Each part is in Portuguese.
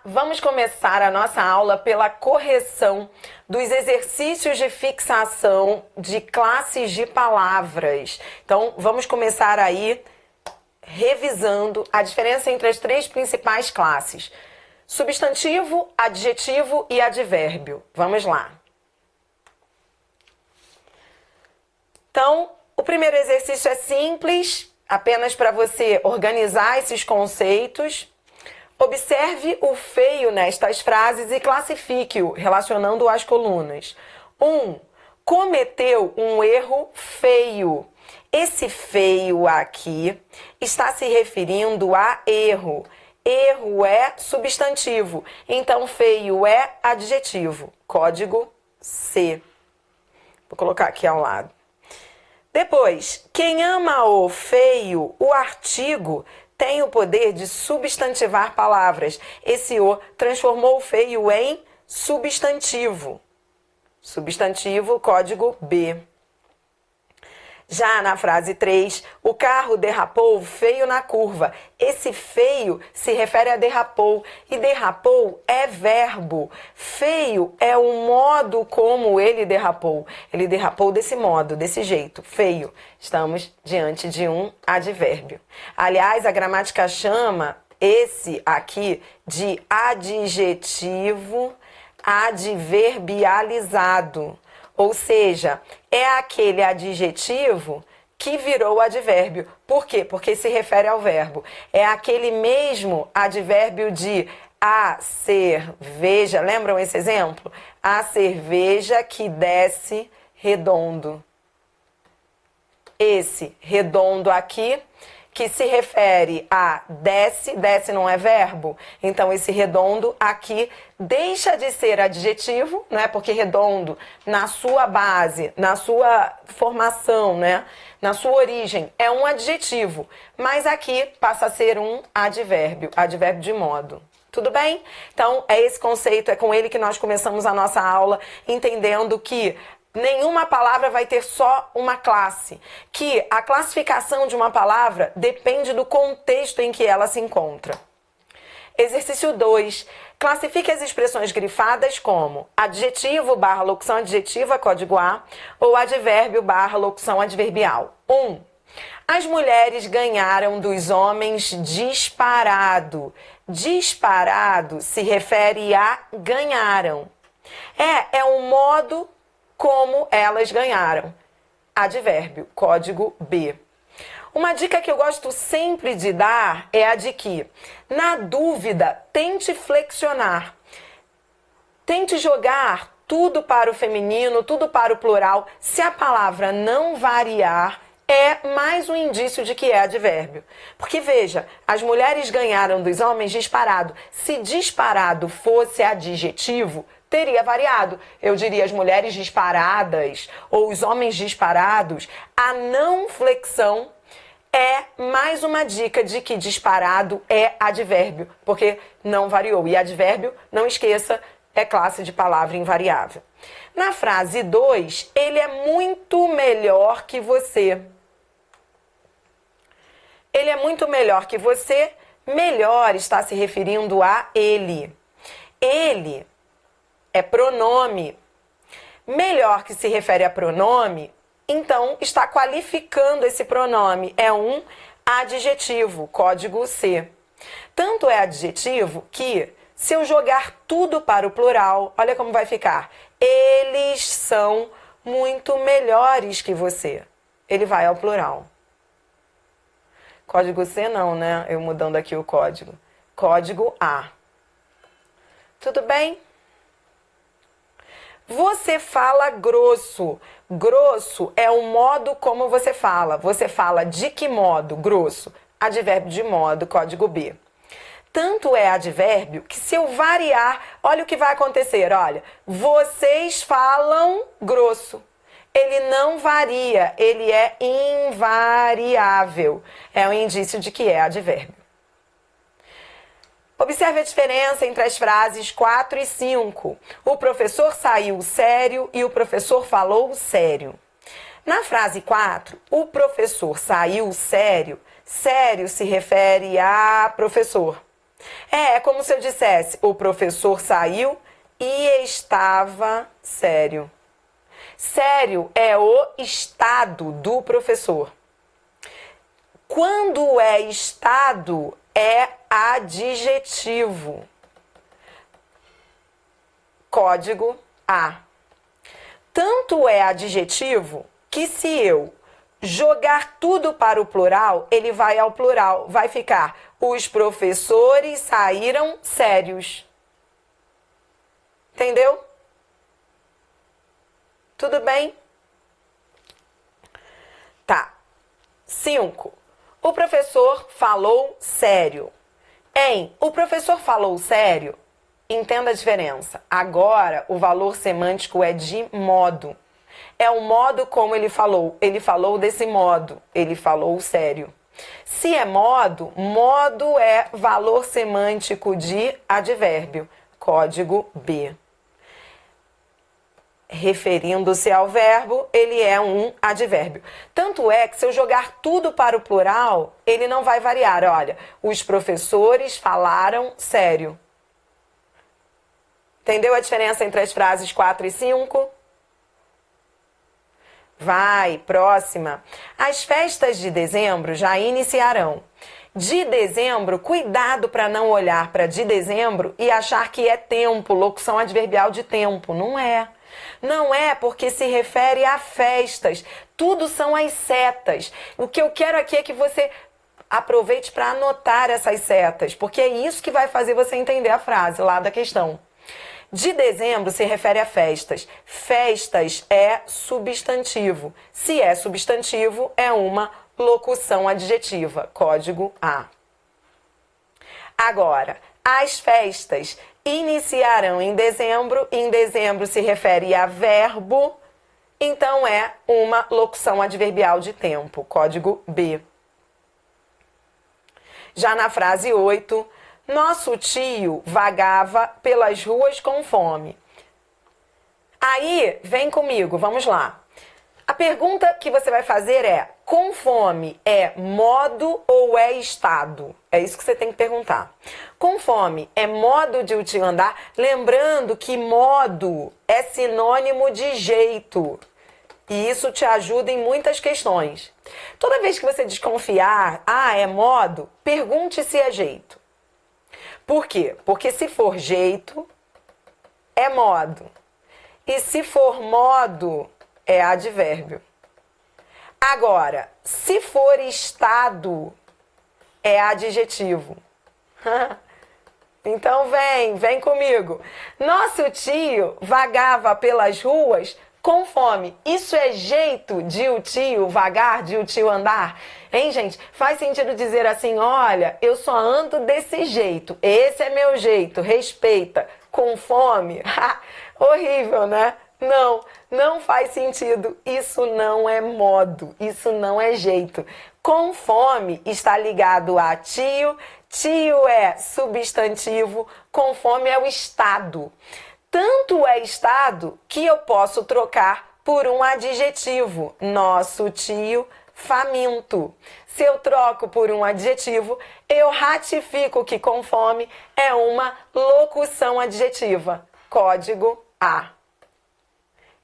Vamos começar a nossa aula pela correção dos exercícios de fixação de classes de palavras. Então, vamos começar aí revisando a diferença entre as três principais classes: substantivo, adjetivo e advérbio. Vamos lá. Então, o primeiro exercício é simples, apenas para você organizar esses conceitos. Observe o feio nestas frases e classifique-o, relacionando às colunas. 1. Cometeu um erro feio. Esse feio aqui está se referindo a erro. Erro é substantivo, então feio é adjetivo. Código C. Vou colocar aqui ao lado. Depois, quem ama o feio, o artigo tem o poder de substantivar palavras. Esse o transformou o feio em substantivo. Substantivo, código B. Já na frase 3, o carro derrapou feio na curva. Esse feio se refere a derrapou, e derrapou é verbo. Feio é o modo como ele derrapou. Ele derrapou desse modo, desse jeito, feio. Estamos diante de um advérbio. Aliás, a gramática chama esse aqui de adjetivo adverbializado. Ou seja, é aquele adjetivo que virou advérbio. Por quê? Porque se refere ao verbo. É aquele mesmo advérbio de a cerveja. Lembram esse exemplo? A cerveja que desce redondo. Esse redondo aqui, que se refere a desce, desce não é verbo, então esse redondo aqui deixa de ser adjetivo, né? Porque redondo, na sua base, na sua formação, né? Na sua origem, é um adjetivo, mas aqui passa a ser um advérbio, advérbio de modo. Tudo bem? Então, é esse conceito, é com ele que nós começamos a nossa aula, entendendo que nenhuma palavra vai ter só uma classe, que a classificação de uma palavra depende do contexto em que ela se encontra. Exercício 2. Classifique as expressões grifadas como adjetivo / locução adjetiva, código A, ou advérbio / locução adverbial. 1. As mulheres ganharam dos homens disparado. Disparado se refere a ganharam. É um modo como elas ganharam. Advérbio, código B. Uma dica que eu gosto sempre de dar é a de que, na dúvida, tente flexionar. Tente jogar tudo para o feminino, tudo para o plural. Se a palavra não variar, é mais um indício de que é advérbio. Porque, veja, as mulheres ganharam dos homens disparado. Se disparado fosse adjetivo, teria variado. Eu diria as mulheres disparadas ou os homens disparados. A não flexão é mais uma dica de que disparado é advérbio, porque não variou. E advérbio, não esqueça, é classe de palavra invariável. Na frase 2, ele é muito melhor que você. Ele é muito melhor que você. Melhor está se referindo a ele. Ele é pronome. Melhor que se refere a pronome, então está qualificando esse pronome. É um adjetivo, código C. Tanto é adjetivo que, se eu jogar tudo para o plural, olha como vai ficar. Eles são muito melhores que você. Ele vai ao plural. Código C não, né? Eu mudando aqui o código. Código A. Tudo bem? Você fala grosso. Grosso é o modo como você fala. Você fala de que modo? Grosso. Advérbio de modo, código B. Tanto é advérbio que, se eu variar, olha o que vai acontecer. Olha, vocês falam grosso. Ele não varia, ele é invariável. É um indício de que é advérbio. Observe a diferença entre as frases 4 e 5. O professor saiu sério e o professor falou sério. Na frase 4, o professor saiu sério. Sério se refere a professor. É como se eu dissesse, o professor saiu e estava sério. Sério é o estado do professor. Quando é estado, é adjetivo. Código A. Tanto é adjetivo que se eu jogar tudo para o plural, ele vai ao plural. Vai ficar, os professores saíram sérios. Entendeu? Tudo bem? Tá. 5. O professor falou sério. O professor falou sério, entenda a diferença. Agora, o valor semântico é de modo. É o modo como ele falou. Ele falou desse modo. Ele falou sério. Se é modo, modo é valor semântico de advérbio. Código B. Referindo-se ao verbo, ele é um advérbio. Tanto é que se eu jogar tudo para o plural, ele não vai variar. Olha, os professores falaram sério. Entendeu a diferença entre as frases 4 e 5? Vai, próxima. As festas de dezembro já iniciarão. De dezembro, cuidado para não olhar para de dezembro e achar que é tempo, locução adverbial de tempo. Não é. Não é, porque se refere a festas. Tudo são as setas. O que eu quero aqui é que você aproveite para anotar essas setas, porque é isso que vai fazer você entender a frase lá da questão. De dezembro se refere a festas. Festas é substantivo. Se é substantivo, é uma locução adjetiva. Código A. Agora, as festas iniciarão em dezembro. Em dezembro se refere a verbo. Então é uma locução adverbial de tempo. Código B. Já na frase 8... Nosso tio vagava pelas ruas com fome. Aí, vem comigo, vamos lá. A pergunta que você vai fazer é, com fome é modo ou é estado? É isso que você tem que perguntar. Com fome é modo de o tio andar? Lembrando que modo é sinônimo de jeito. E isso te ajuda em muitas questões. Toda vez que você desconfiar, é modo, pergunte se é jeito. Por quê? Porque se for jeito, é modo. E se for modo, é advérbio. Agora, se for estado, é adjetivo. Então vem comigo. Nosso tio vagava pelas ruas com fome. Isso é jeito de o tio vagar, de o tio andar? Hein, gente? Faz sentido dizer assim, olha, eu só ando desse jeito. Esse é meu jeito, respeita. Com fome? Horrível, né? Não faz sentido. Isso não é modo, isso não é jeito. Com fome está ligado a tio. Tio é substantivo, com fome é o estado. Tanto é estado que eu posso trocar por um adjetivo. Nosso tio faminto. Se eu troco por um adjetivo, eu ratifico que com fome é uma locução adjetiva. Código A.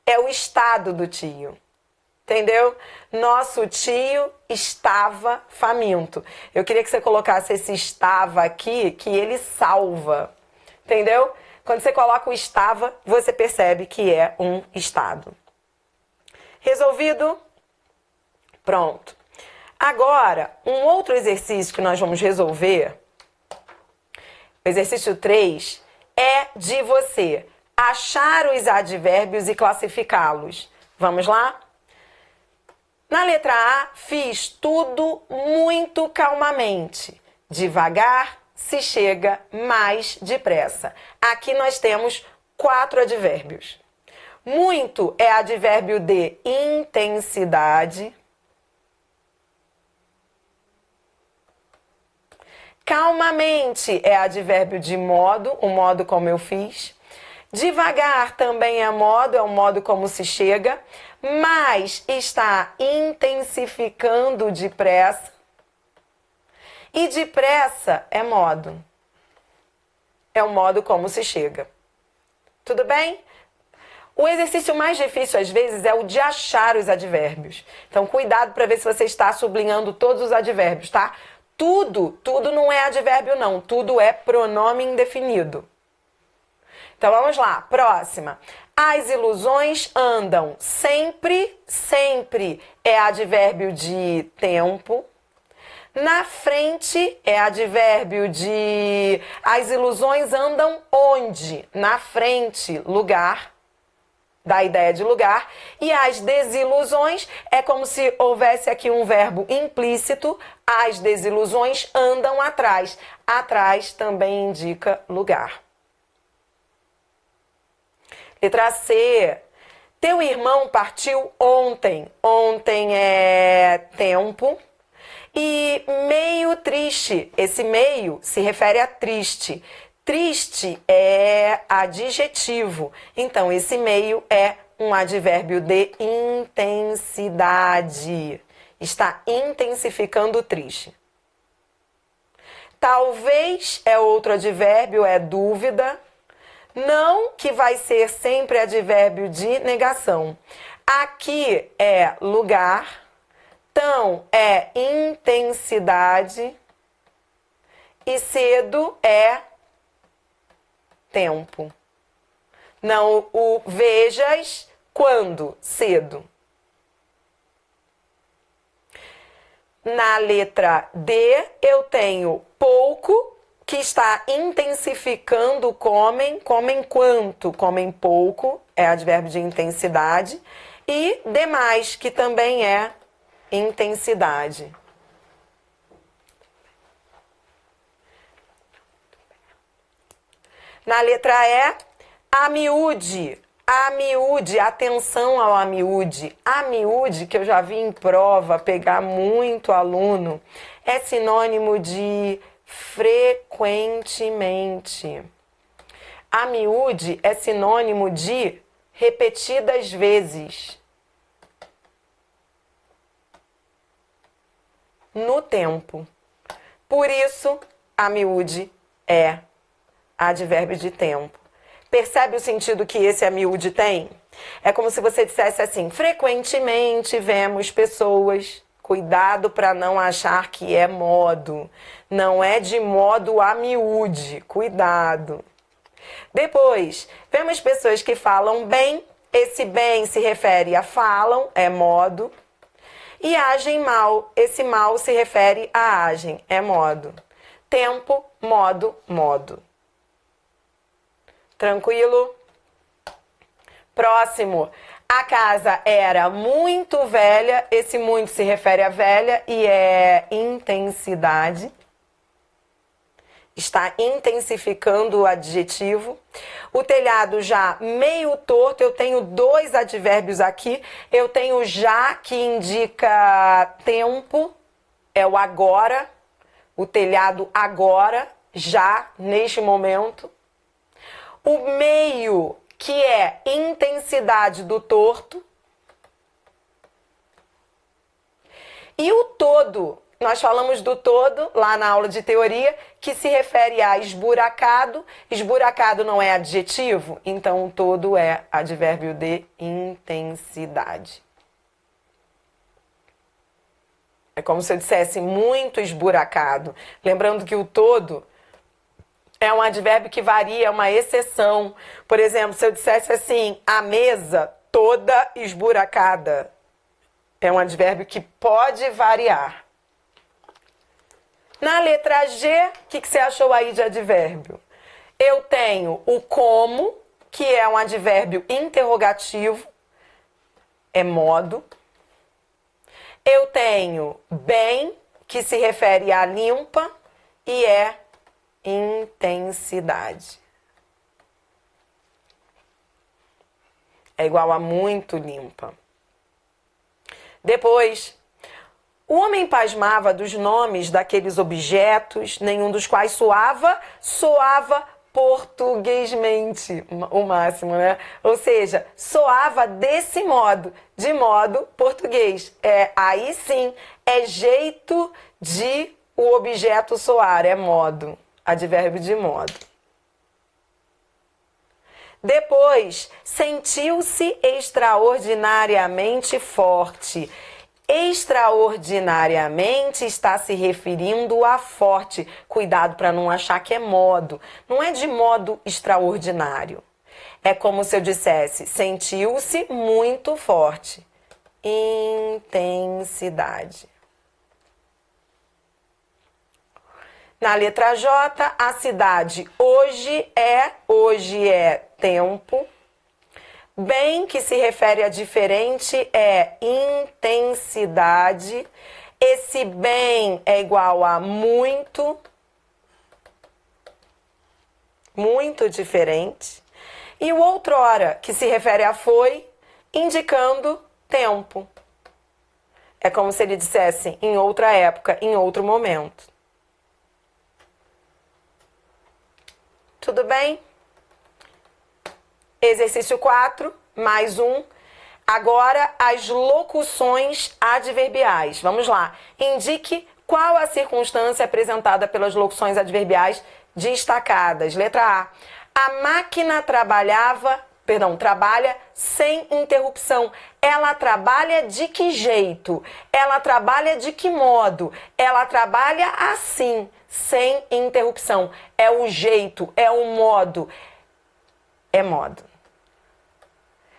É o estado do tio. Entendeu? Nosso tio estava faminto. Eu queria que você colocasse esse estava aqui, que ele salva. Entendeu? Quando você coloca o estava, você percebe que é um estado. Resolvido? Pronto. Agora, um outro exercício que nós vamos resolver, o exercício 3, é de você achar os advérbios e classificá-los. Vamos lá? Na letra A, fiz tudo muito calmamente. Devagar se chega mais depressa. Aqui nós temos 4 advérbios. Muito é advérbio de intensidade. Calmamente é advérbio de modo, o modo como eu fiz. Devagar também é modo, é o modo como se chega. Mas está intensificando depressa. E depressa é modo. é o modo como se chega. Tudo bem? O exercício mais difícil, às vezes, é o de achar os advérbios. Então, cuidado para ver se você está sublinhando todos os advérbios, tá? Tudo não é advérbio, não. Tudo é pronome indefinido. Então, vamos lá. Próxima. As ilusões andam. Sempre, sempre é advérbio de tempo. Na frente é advérbio de... As ilusões andam onde? Na frente, lugar. Da ideia de lugar, e as desilusões é como se houvesse aqui um verbo implícito, as desilusões andam atrás. Atrás também indica lugar. Letra C. Teu irmão partiu ontem. Ontem é tempo. E meio triste. Esse meio se refere a triste. Triste é adjetivo, então esse meio é um advérbio de intensidade. Está intensificando o triste. Talvez é outro advérbio, é dúvida. Não, que vai ser sempre advérbio de negação. Aqui é lugar. Tão é intensidade. E cedo é tempo. Não o vejas quando? Cedo. Na letra D, eu tenho pouco, que está intensificando o comem. Comem quanto? Comem pouco, é advérbio de intensidade. E demais, que também é intensidade. Na letra E, a miúde. A miúde, atenção ao a miúde. A miúde, que eu já vi em prova pegar muito aluno, é sinônimo de frequentemente. A miúde é sinônimo de repetidas vezes. No tempo. Por isso, a miúde é advérbio de tempo. Percebe o sentido que esse a miúde tem? É como se você dissesse assim, frequentemente vemos pessoas, cuidado para não achar que é modo. Não é de modo a miúde, cuidado. Depois, vemos pessoas que falam bem, esse bem se refere a falam, é modo. E agem mal, esse mal se refere a agem, é modo. Tempo, modo, modo. Tranquilo? Próximo. A casa era muito velha. Esse muito se refere a velha e é intensidade. Está intensificando o adjetivo. O telhado já meio torto. Eu tenho dois advérbios aqui. Eu tenho já, que indica tempo. É o agora. O telhado agora, já, neste momento. O meio, que é intensidade do torto. E o todo, nós falamos do todo lá na aula de teoria, que se refere a esburacado. Esburacado não é adjetivo, então o todo é advérbio de intensidade. É como se eu dissesse muito esburacado. Lembrando que o todo é um advérbio que varia, é uma exceção. Por exemplo, se eu dissesse assim, a mesa toda esburacada. É um advérbio que pode variar. Na letra G, o que você achou aí de advérbio? Eu tenho o como, que é um advérbio interrogativo, é modo. Eu tenho bem, que se refere a limpa, e é intensidade. É igual a muito limpa. Depois, o homem pasmava dos nomes daqueles objetos, nenhum dos quais soava portuguesmente, o máximo, né? Ou seja, soava desse modo, de modo português. Aí sim, é jeito de o objeto soar, é modo. Advérbio de modo. Depois, sentiu-se extraordinariamente forte. Extraordinariamente está se referindo a forte. Cuidado para não achar que é modo. Não é de modo extraordinário. É como se eu dissesse, sentiu-se muito forte. Intensidade. Na letra J, a cidade hoje é tempo. Bem, que se refere a diferente, é intensidade. Esse bem é igual a muito. Muito diferente. E o outrora, que se refere a foi, indicando tempo. É como se ele dissesse em outra época, em outro momento. Tudo bem? Exercício 4, mais um. Agora, as locuções adverbiais. Vamos lá. Indique qual a circunstância apresentada pelas locuções adverbiais destacadas. Letra A. A máquina trabalha sem interrupção. Ela trabalha de que jeito? Ela trabalha de que modo? Ela trabalha assim, sem interrupção. É o jeito, é o modo. É modo.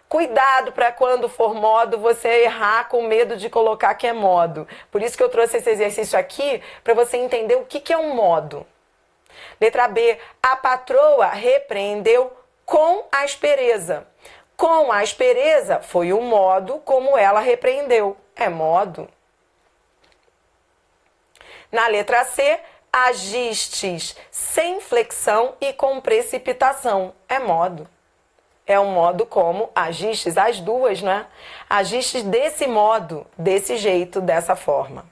Cuidado para quando for modo você errar com medo de colocar que é modo. Por isso que eu trouxe esse exercício aqui, para você entender o que é um modo. Letra B. A patroa repreendeu com aspereza. Com aspereza foi o modo como ela repreendeu. É modo. Na letra C, agistes sem flexão e com precipitação. É modo. É um modo como agistes, as duas, né? Agistes desse modo, desse jeito, dessa forma.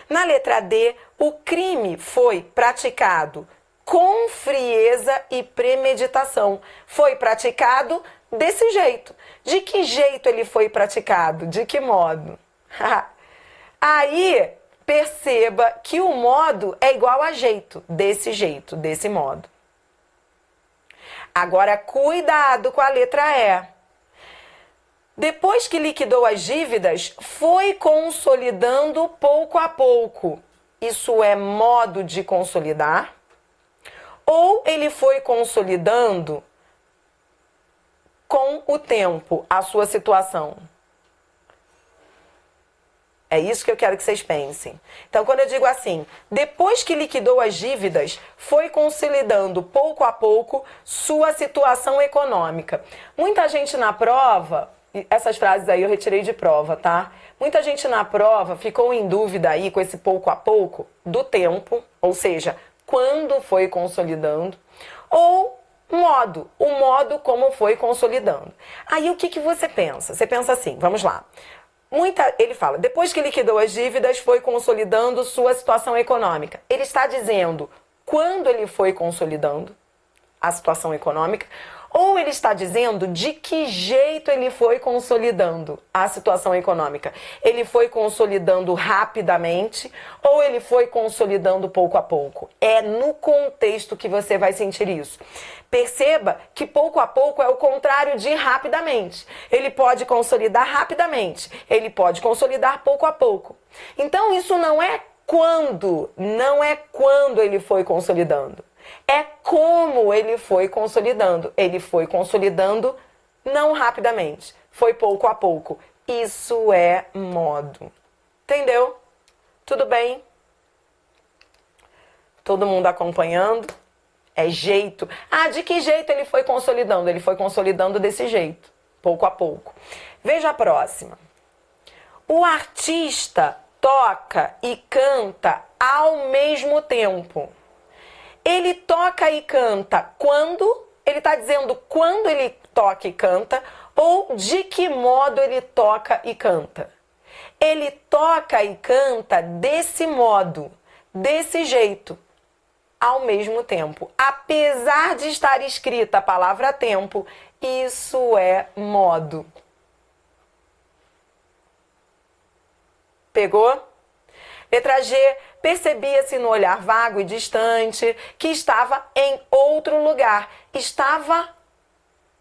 Na letra D, o crime foi praticado com frieza e premeditação. Foi praticado desse jeito. De que jeito ele foi praticado? De que modo? Aí, perceba que o modo é igual a jeito, desse modo. Agora, cuidado com a letra E. Depois que liquidou as dívidas, foi consolidando pouco a pouco. Isso é modo de consolidar? Ou ele foi consolidando com o tempo a sua situação? É isso que eu quero que vocês pensem. Então, quando eu digo assim, depois que liquidou as dívidas, foi consolidando pouco a pouco sua situação econômica. Muita gente na prova, essas frases aí eu retirei de prova, tá? Muita gente na prova ficou em dúvida aí com esse pouco a pouco do tempo, ou seja, quando foi consolidando, ou o modo como foi consolidando. Aí o que você pensa? Você pensa assim, vamos lá. Ele fala, depois que liquidou as dívidas, foi consolidando sua situação econômica. Ele está dizendo quando ele foi consolidando a situação econômica, ou ele está dizendo de que jeito ele foi consolidando a situação econômica. Ele foi consolidando rapidamente ou ele foi consolidando pouco a pouco. É no contexto que você vai sentir isso. Perceba que pouco a pouco é o contrário de rapidamente. Ele pode consolidar rapidamente, ele pode consolidar pouco a pouco. Então isso não é quando ele foi consolidando. É como ele foi consolidando. Ele foi consolidando não rapidamente, foi pouco a pouco. Isso é modo. Entendeu? Tudo bem? Todo mundo acompanhando? É jeito. Ah, de que jeito ele foi consolidando? Ele foi consolidando desse jeito, pouco a pouco. Veja a próxima. O artista toca e canta ao mesmo tempo. Ele toca e canta quando? Ele está dizendo quando ele toca e canta ou de que modo ele toca e canta. Ele toca e canta desse modo, desse jeito, ao mesmo tempo. Apesar de estar escrita a palavra tempo, isso é modo. Pegou? Letra G, percebia-se no olhar vago e distante que estava em outro lugar. Estava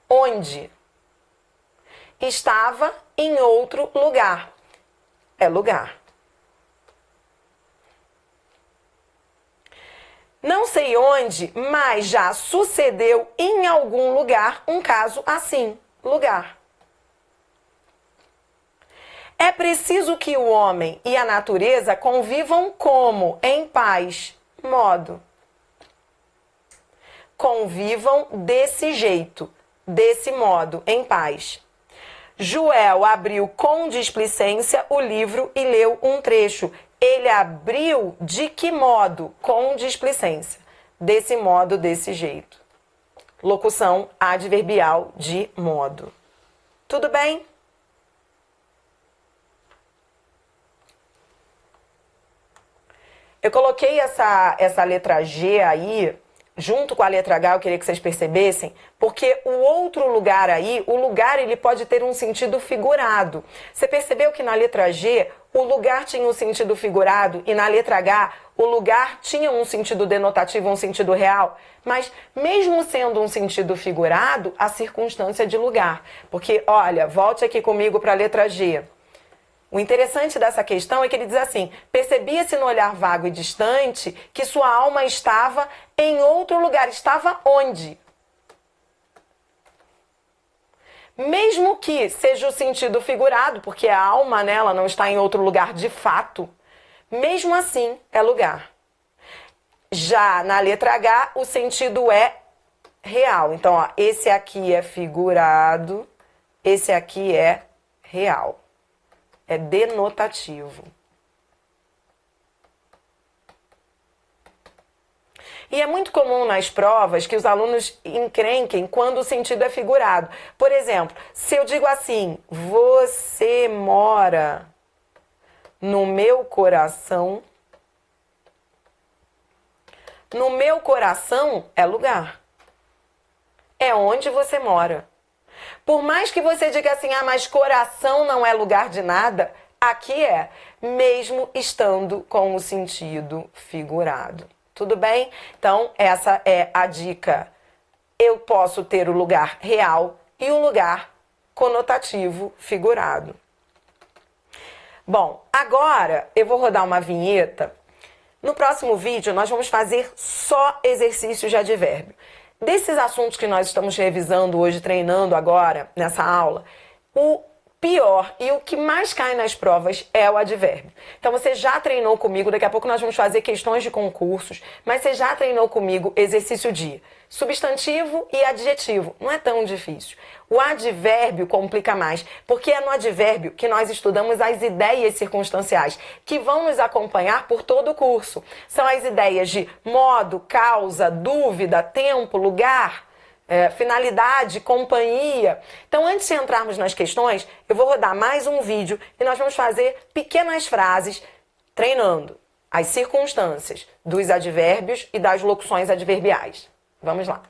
onde? Estava em outro lugar. É lugar. Não sei onde, mas já sucedeu em algum lugar um caso assim. Lugar. É preciso que o homem e a natureza convivam como? Em paz. Modo. Convivam desse jeito, desse modo, em paz. Joel abriu com displicência o livro e leu um trecho. Ele abriu de que modo? Com displicência. Desse modo, desse jeito. Locução adverbial de modo. Tudo bem? Eu coloquei essa letra G aí, junto com a letra H, eu queria que vocês percebessem, porque o outro lugar aí, o lugar ele pode ter um sentido figurado. Você percebeu que na letra G, o lugar tinha um sentido figurado e na letra H, o lugar tinha um sentido denotativo, um sentido real? Mas mesmo sendo um sentido figurado, a circunstância de lugar. Porque, olha, volte aqui comigo para a letra G. O interessante dessa questão é que ele diz assim: percebia-se no olhar vago e distante que sua alma estava em outro lugar. Estava onde? Mesmo que seja o sentido figurado, porque a alma, né, ela não está em outro lugar de fato, mesmo assim é lugar. Já na letra H, o sentido é real. Então, ó, esse aqui é figurado, esse aqui é real. É denotativo. E é muito comum nas provas que os alunos encrenquem quando o sentido é figurado. Por exemplo, se eu digo assim, você mora no meu coração. No meu coração é lugar. É onde você mora. Por mais que você diga assim, ah, mas coração não é lugar de nada, aqui é, mesmo estando com o sentido figurado. Tudo bem? Então, essa é a dica. Eu posso ter o lugar real e o lugar conotativo figurado. Bom, agora eu vou rodar uma vinheta. No próximo vídeo, nós vamos fazer só exercícios de advérbio. Desses assuntos que nós estamos revisando hoje, treinando agora, nessa aula, o pior e o que mais cai nas provas é o advérbio. Então, você já treinou comigo, daqui a pouco nós vamos fazer questões de concursos, mas você já treinou comigo exercício de substantivo e adjetivo. Não é tão difícil. O advérbio complica mais, porque é no advérbio que nós estudamos as ideias circunstanciais, que vão nos acompanhar por todo o curso. São as ideias de modo, causa, dúvida, tempo, lugar, finalidade, companhia. Então, antes de entrarmos nas questões, eu vou rodar mais um vídeo e nós vamos fazer pequenas frases treinando as circunstâncias dos advérbios e das locuções adverbiais. Vamos lá.